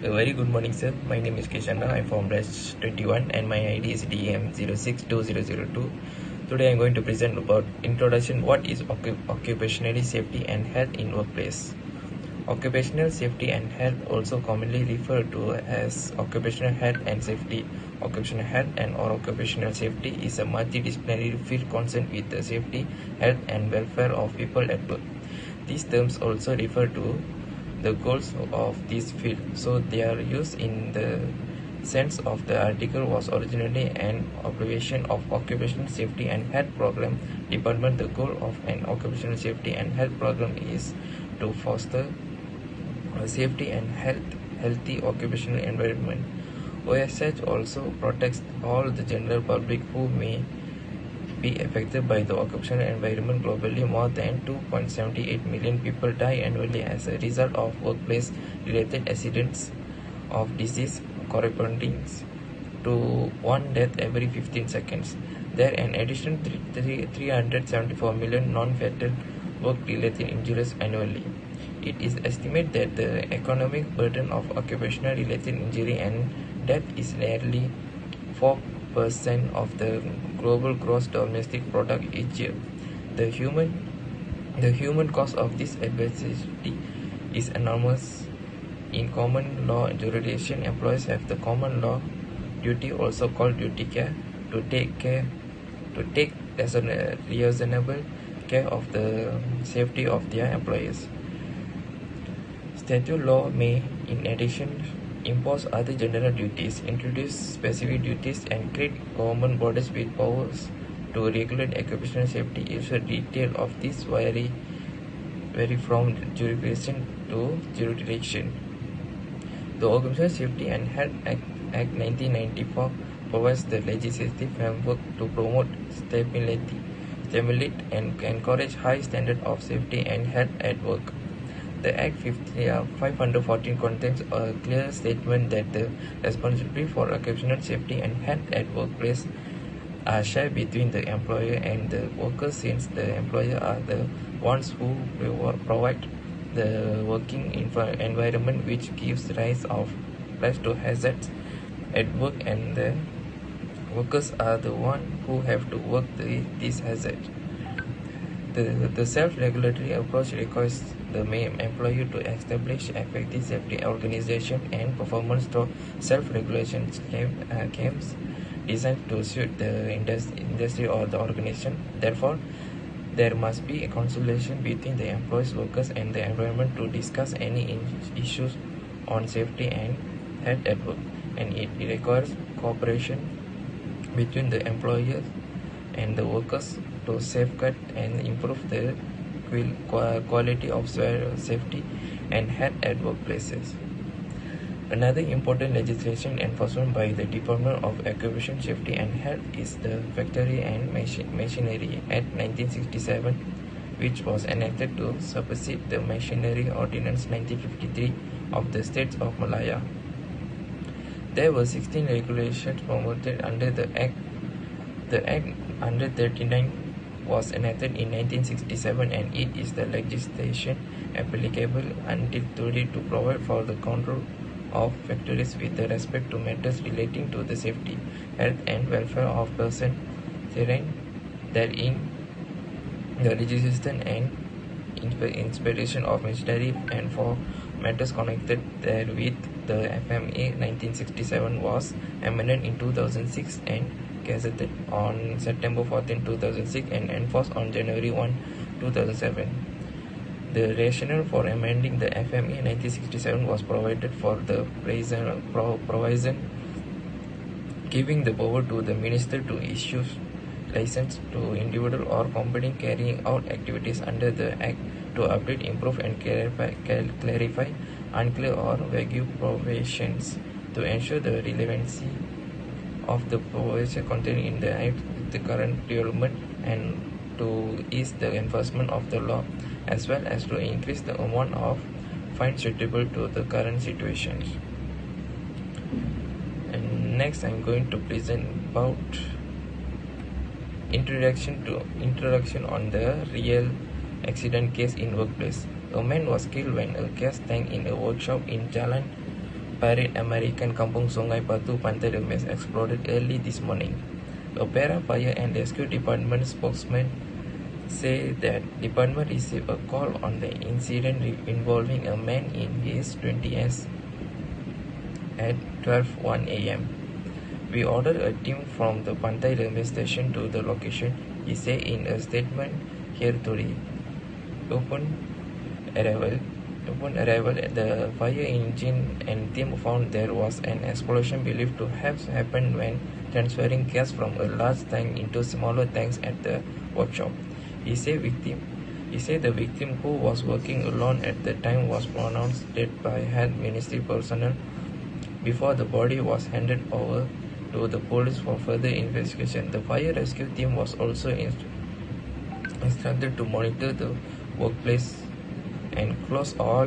A very good morning, sir. My name is Kishana. I'm from Batch 21 and my ID is DM062002. Today I'm going to present about introduction what is occupational safety and health in workplace. Occupational safety and health, also commonly referred to as occupational health and safety. Occupational health and or occupational safety is a multidisciplinary field concerned with the safety, health and welfare of people at work. These terms also refer to the goals of this field, so they are used in the sense of the article was originally an abbreviation of Occupational Safety and Health Program Department. The goal of an occupational safety and health program is to foster safety and healthy occupational environment. OSH also protects all the general public who may be affected by the occupational environment. Globally, more than 2.78 million people die annually as a result of workplace-related accidents of disease, corresponding to one death every 15 seconds. There are an additional 374 million non-fatal work-related injuries annually. It is estimated that the economic burden of occupational-related injury and death is nearly 4% of the global gross domestic product each year. The human cost of this adversity is enormous. In common law jurisdiction, employees have the common law duty, also called duty care, to take reasonable care of the safety of their employees. Statute law may, in addition, impose other general duties, introduce specific duties, and create government bodies with powers to regulate occupational safety. Issue detail of this vary from jurisdiction to jurisdiction. The Occupational Safety and Health Act 1994 provides the legislative framework to promote stimulate and encourage high standards of safety and health at work. The Act 514 contains a clear statement that the responsibility for occupational safety and health at workplace are shared between the employer and the workers, since the employer are the ones who provide the working environment which gives rise to hazards at work, and the workers are the ones who have to work these hazards. The self-regulatory approach requires the employer to establish effective safety organization and performance through self-regulation schemes designed to suit the industry or the organization. Therefore, there must be a conciliation between the employees, workers, and the environment to discuss any issues on safety and health at work, and it requires cooperation between the employers and the workers to safeguard and improve the quality of safety and health at workplaces. Another important legislation enforcement by the Department of Occupational Safety and Health is the Factory and Machinery Act 1967, which was enacted to supersede the Machinery Ordinance 1953 of the States of Malaya. There were 16 regulations promoted under the Act. The Act 139 was enacted in 1967, and it is the legislation applicable until today to provide for the control of factories with respect to matters relating to the safety, health, and welfare of persons therein, the registration and inspection of machinery, and for matters connected therewith. The FMA 1967 was amended in 2006 and gazetted on September 14, 2006 and enforced on January 1, 2007. The rationale for amending the FMA 1967 was provided for the provision giving the power to the minister to issue license to individual or company carrying out activities under the Act to update, improve, and clarify unclear or vague provisions to ensure the relevancy of the provision contained in the Act with the current development, and to ease the enforcement of the law, as well as to increase the amount of fine suitable to the current situations. And next, I'm going to present about introduction on the real accident case in workplace. A man was killed when a gas tank in a workshop in Jalan Parade American Kampung Sungai Batu Pantai Remes exploded early this morning. A Perak Fire and Rescue Department spokesman say that department received a call on the incident involving a man in his 20s at 12:01 a.m. We ordered a team from the Pantai Railway station to the location, he said in a statement here today. Upon arrival, the fire engine and team found there was an explosion believed to have happened when transferring gas from a large tank into smaller tanks at the workshop. He said the victim, who was working alone at the time, was pronounced dead by health ministry personnel before the body was handed over to the police for further investigation. The fire rescue team was also instructed to monitor the workplace and close all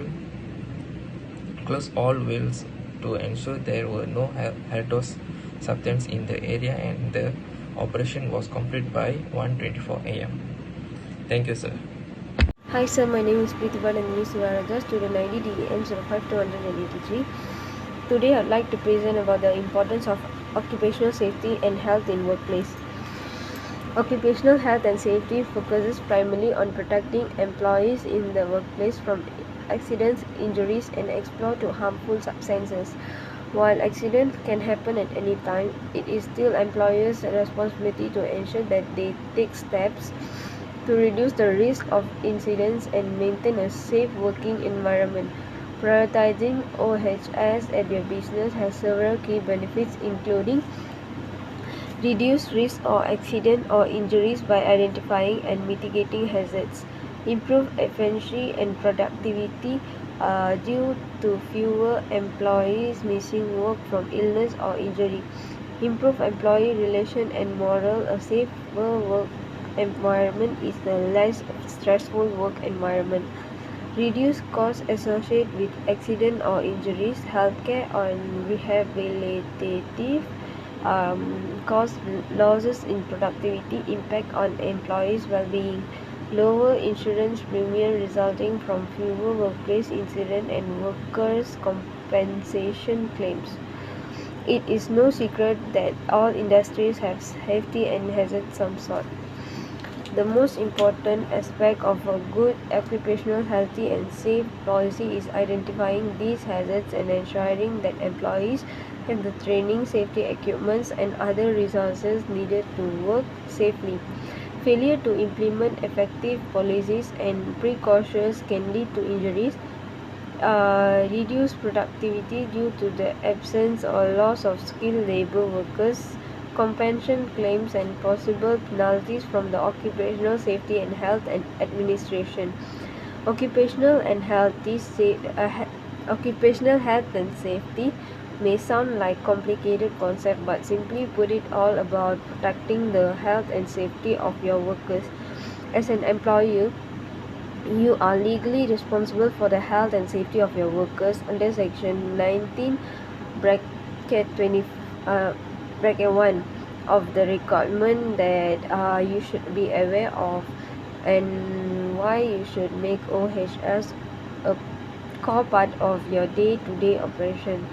wells to ensure there were no hazardous substances in the area, and the operation was complete by 1:24 a.m. Thank you, sir. Hi sir, my name is Pritibha Nandini Sivaraja, student ID DEN 05283. Today I'd like to present about the importance of occupational safety and health in workplace. Occupational health and safety focuses primarily on protecting employees in the workplace from accidents, injuries, and exposure to harmful substances. While accidents can happen at any time, it is still employers' responsibility to ensure that they take steps to reduce the risk of incidents and maintain a safe working environment. Prioritizing OHS at your business has several key benefits, including reduce risk of accident or injuries by identifying and mitigating hazards, improve efficiency and productivity due to fewer employees missing work from illness or injury, improve employee relation and morale. A safer work environment is a less stressful work environment. Reduce costs associated with accident or injuries, healthcare and rehabilitative cost, losses in productivity, impact on employees' well-being, lower insurance premium resulting from fewer workplace incidents and workers' compensation claims. It is no secret that all industries have safety and hazards of some sort. The most important aspect of a good occupational healthy and safe policy is identifying these hazards and ensuring that employees have the training, safety equipment, and other resources needed to work safely. Failure to implement effective policies and precautions can lead to injuries, reduced productivity due to the absence or loss of skilled labor workers, compensation claims, and possible penalties from the Occupational Safety and Health Administration. Occupational health and safety may sound like complicated concept, but simply put it all about protecting the health and safety of your workers. As an employer, you are legally responsible for the health and safety of your workers under Section 19 bracket 20 bracket 1 of the requirement that you should be aware of, and why you should make OHS a core part of your day-to-day operation.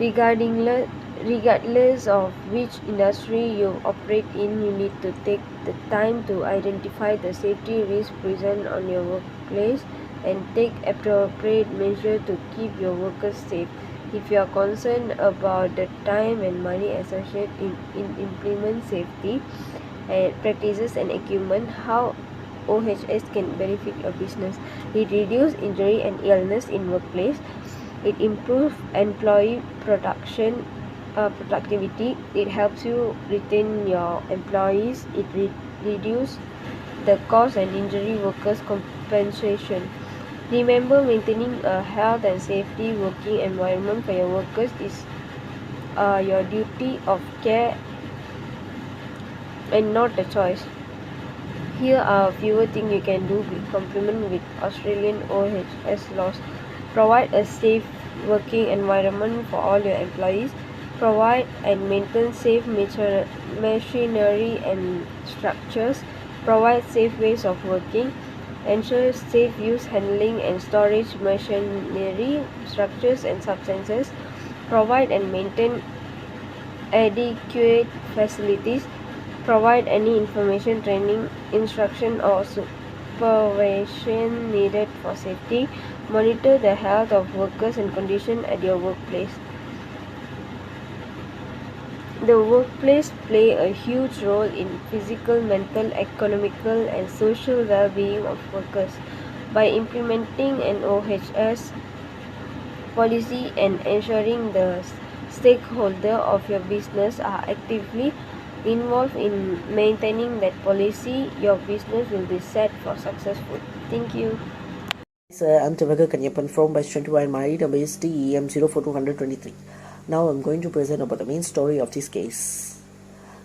Regardless of which industry you operate in, you need to take the time to identify the safety risks present on your workplace and take appropriate measures to keep your workers safe. If you are concerned about the time and money associated in implement safety practices and equipment, how OHS can benefit your business. It reduces injury and illness in workplace. It improves employee productivity. It helps you retain your employees. It reduces the cost and injury workers' compensation. Remember, maintaining a health and safety working environment for your workers is your duty of care and not a choice. Here are a few things you can do with complement with Australian OHS laws. Provide a safe working environment for all your employees. Provide and maintain safe machinery and structures. Provide safe ways of working. ensure safe use, handling, and storage machinery, structures, and substances, provide and maintain adequate facilities, provide any information, training, instruction, or supervision needed for safety, monitor the health of workers and condition at your workplace. The workplace play a huge role in physical, mental, economical, and social well-being of workers. By implementing an OHS policy and ensuring the stakeholder of your business are actively involved in maintaining that policy, your business will be set for successful. Thank you. I'm Tavaga Kanyapan from Batch 21, my database DEM 04223. Now I'm going to present about the main story of this case.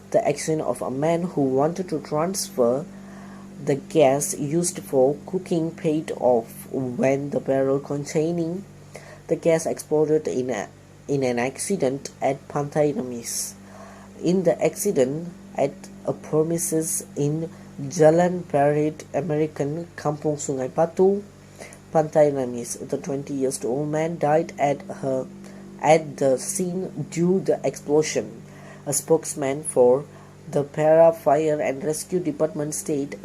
The action of a man who wanted to transfer the gas used for cooking paid off when the barrel containing the gas exploded in an accident at Pantai Remis. In the accident at a premises in Jalan Parit American Kampung Sungai Batu, Pantai Remis, the 20-year-old man died at the scene due to the explosion. A spokesman for the Para Fire and Rescue Department stated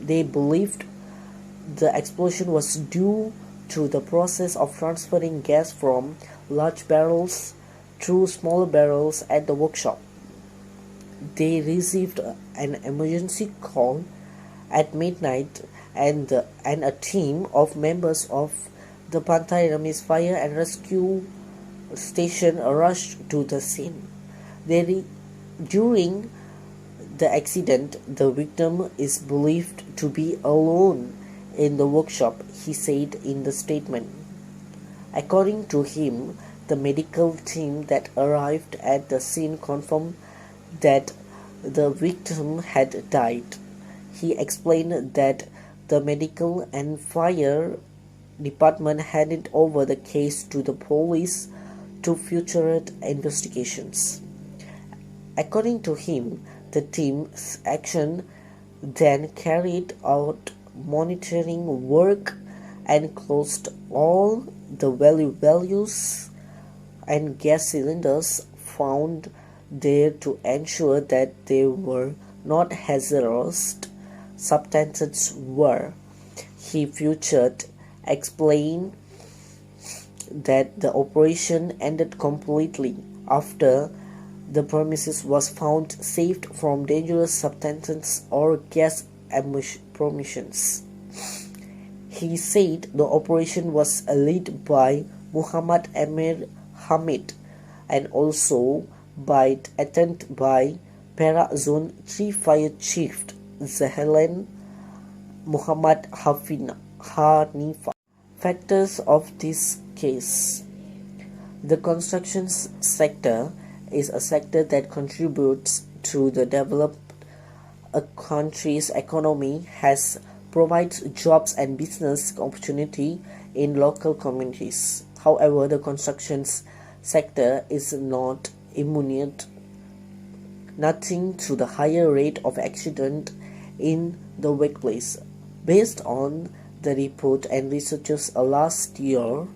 they believed the explosion was due to the process of transferring gas from large barrels through smaller barrels at the workshop. They received an emergency call at midnight and a team of members of the Pantai Remis Fire and Rescue Station rushed to the scene. During the accident, the victim is believed to be alone in the workshop, he said in the statement. According to him, the medical team that arrived at the scene confirmed that the victim had died. He explained that the medical and fire department handed over the case to the police to future investigations. According to him, the team's action then carried out monitoring work and closed all the values and gas cylinders found there to ensure that they were not hazardous substances were. He futured explained that the operation ended completely after the premises was found saved from dangerous substances or gas emissions. He said the operation was led by Muhammad Amir Hamid and also attended by Para Zone 3 Fire Chief Zahlan Muhammad Hanifa. Factors of this case. The construction sector is a sector that contributes to the development a country's economy, has provides jobs and business opportunity in local communities. However, the construction sector is not immune nothing to the higher rate of accident in the workplace. Based on the report and researches last year,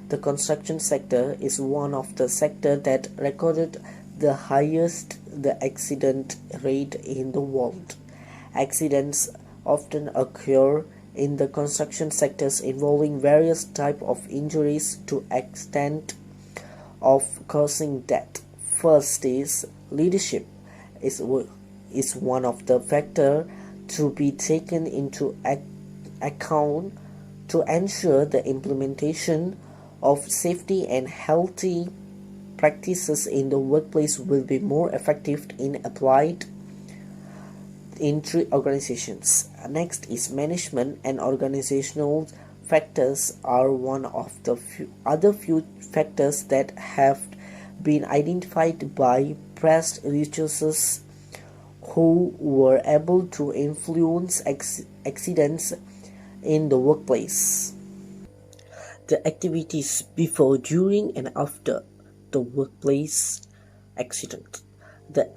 the construction sector is one of the sectors that recorded the highest accident rate in the world. Accidents often occur in the construction sectors involving various types of injuries to extent of causing death. First is leadership is one of the factors to be taken into account to ensure the implementation of safety and healthy practices in the workplace will be more effective in applied in three organizations. Next is management and organizational factors are one of the few factors that have been identified by past researchers who were able to influence accidents in the workplace. The activities before, during, and after the workplace accident. The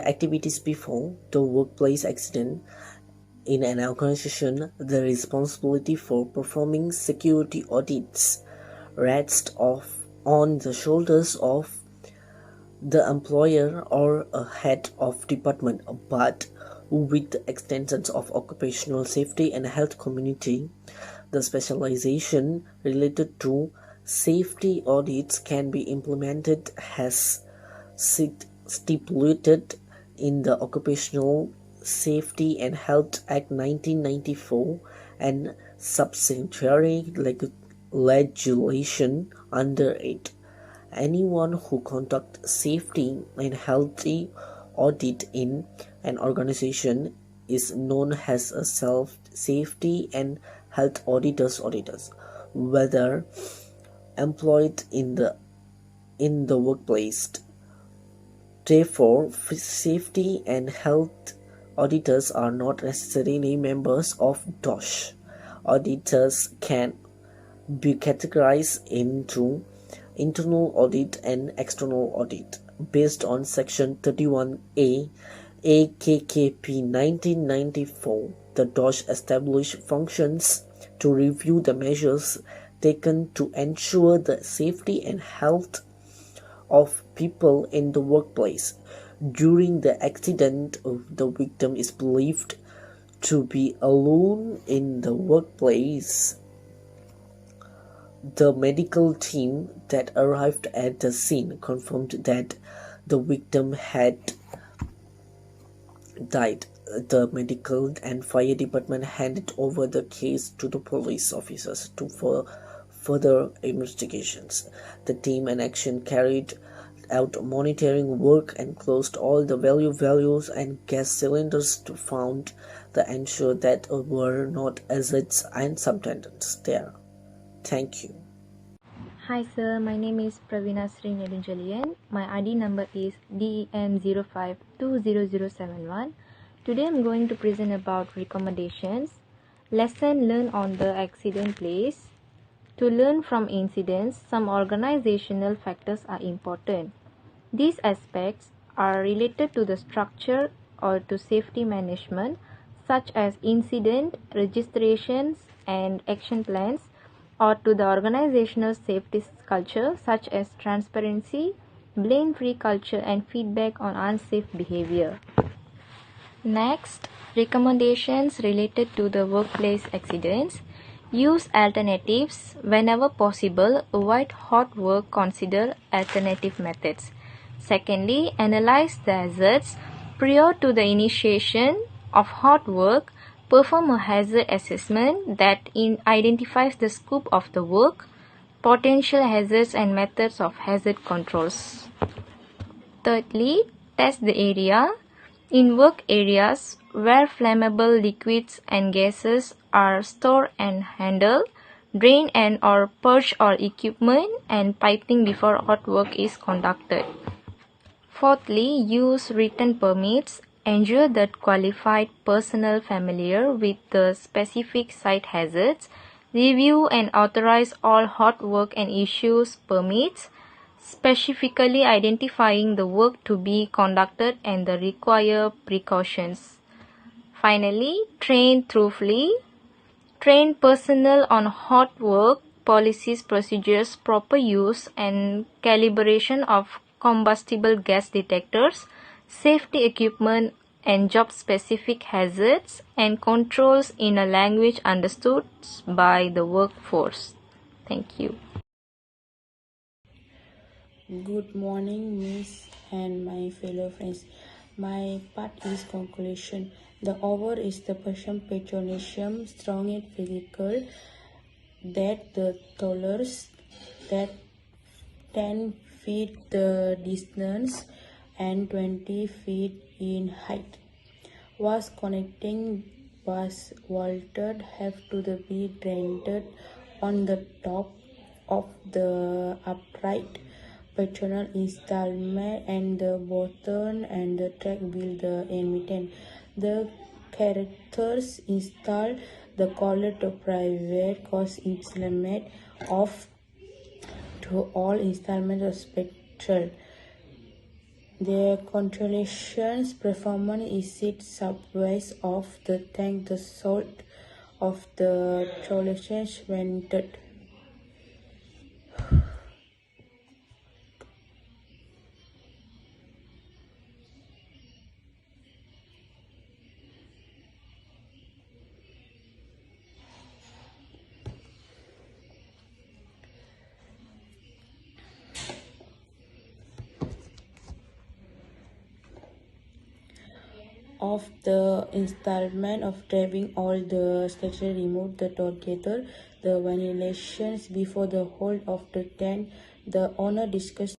activities before the workplace accident In an organization, the responsibility for performing security audits rests on the shoulders of the employer or a head of department, but with the extensions of occupational safety and health community, the specialization related to safety audits can be implemented as stipulated in the Occupational Safety and Health Act 1994 and subsidiary legislation under it. Anyone who conducts safety and healthy audit in an organization is known as a safety and health auditors, whether employed in the workplace. Therefore, safety and health auditors are not necessarily members of DOSH. Auditors can be categorized into internal audit and external audit based on Section 31A AKKP 1994. The DOSH established functions to review the measures taken to ensure the safety and health of people in the workplace. During the accident, the victim is believed to be alone in the workplace. The medical team that arrived at the scene confirmed that the victim had died. The medical and fire department handed over the case to the police officers for further investigations. The team in action carried out monitoring work and closed all the values and gas cylinders to found the ensure that were not assets and subtendents there. Thank you. Hi sir, my name is Pravina Sri Nedunjalian. My ID number is DEM05200071. Today I'm going to present about recommendations. Lesson learned on the accident place. To learn from incidents, some organizational factors are important. These aspects are related to the structure or to safety management, such as incident registrations and action plans, or to the organizational safety culture, such as transparency, blame-free culture, and feedback on unsafe behavior. Next, recommendations related to the workplace accidents. Use alternatives. Whenever possible, avoid hot work, consider alternative methods. Secondly, analyze the hazards. Prior to the initiation of hot work, perform a hazard assessment that identifies the scope of the work, potential hazards and methods of hazard controls. Thirdly, test the area. In work areas where flammable liquids and gases are stored and handled, drain and or purge all equipment and piping before hot work is conducted. Fourthly, use written permits. Ensure that qualified personnel familiar with the specific site hazards. Review and authorize all hot work and issues permits, specifically identifying the work to be conducted and the required precautions. Finally, train thoroughly. Train personnel on hot work policies, procedures, proper use and calibration of combustible gas detectors, safety equipment and job-specific hazards and controls in a language understood by the workforce. Thank you. Good morning, Miss and my fellow friends. My part is conclusion. The over is the person patronium, strong and physical, that the tollers that 10 feet the distance and 20 feet in height. Was connecting was vaulted have to be rented on the top of the upright patronal installment and the bottom and the track will the emittent. The characters install the collar to private cost installment of to all installment of spectral. Their congratulations performance is it subways of the thank the salt of the congratulations vented. Of the installment of driving all the structure removed the together the ventilations before the hold of the tent the owner discussed